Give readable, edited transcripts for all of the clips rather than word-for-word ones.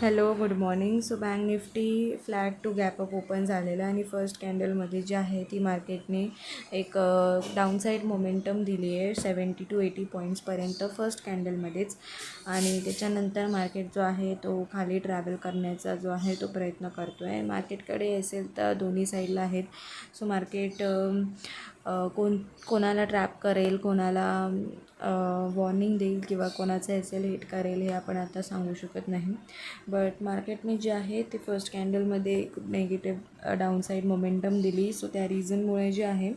Hello good morning. So bank nifty flat to gap up open झालेला आणि first कॅन्डलमध्ये जी आहे ती मार्केटने एक डाऊनसाईड मोमेंटम दिली आहे 70 to 80 पॉईंट्सपर्यंत फर्स्ट कॅन्डलमध्येच. आणि त्याच्यानंतर मार्केट जो आहे तो खाली ट्रॅव्हल करण्याचा जो आहे तो प्रयत्न करतो आहे. मार्केटकडे असेल तर दोन्ही साईडला आहेत. सो मार्केट कोणाला ट्रॅप करेल, कोणाला वॉर्निंग देईल किंवा कोणाचं एल हिट करेल हे आपण आता सांगू शकत नाही. बट मार्केटने जे आहे ते फर्स्ट कॅन्डलमध्ये खूप नेगेटिव्ह डाऊनसाईड मोमेंटम दिली. सो त्या रिझनमुळे जे आहे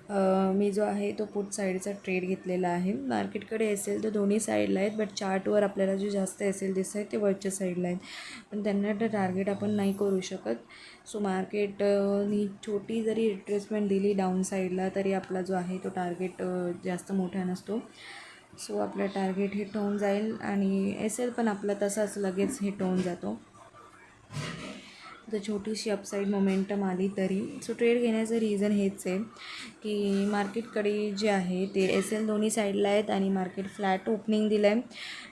मी जो आहे तो पुट साईडचा ट्रेड घेतलेला आहे. मार्केटकडे असेल तर दोन्ही साईडला आहेत, बट चार्टवर आपल्याला जे जास्त असेल दिसत आहे ते वरच्या साईडला आहेत, पण त्यांना तर टार्गेट आपण नाही करू शकत. सो मार्केटनी छोटी जरी रिट्रेसमेंट दिली डाऊन साईडला तरी आपला जो आहे तो टार्गेट जास्त मोठा नसतो. सो आपलं टार्गेट हिट होऊन जाईल आणि असेल पण आपला तसाच लगेच हिट होऊन जातो. तर छोटीशी अपसाईड मोमेंटम आली तरी. सो ट्रेड घेण्याचं रिझन हेच आहे की मार्केटकडे जे आहे ते दोन्ही साईडला आहेत आणि मार्केट फ्लॅट ओपनिंग दिलं आहे.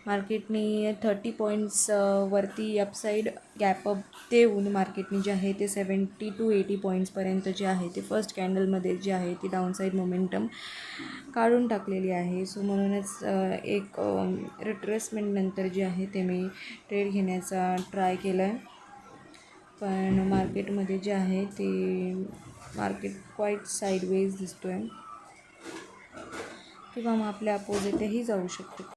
मार्केटने 30 पॉईंट्स वरती अपसाईड गॅपअप देऊन मार्केटने जे आहे ते 70 to 80 पॉईंट्सपर्यंत जे आहे ते फर्स्ट कॅन्डलमध्ये जे आहे ती डाऊनसाईड मोमेंटम काढून टाकलेली आहे. सो म्हणूनच एक रिट्रेसमेंट नंतर जे आहे ते मी ट्रेड घेण्याचा ट्राय केला आहे. पण मार्केटमध्ये जे आहे ते मार्केट क्वाईट साईडवेज दिसतो आहे किंवा मग आपल्या अपोजिटही जाऊ शकतो.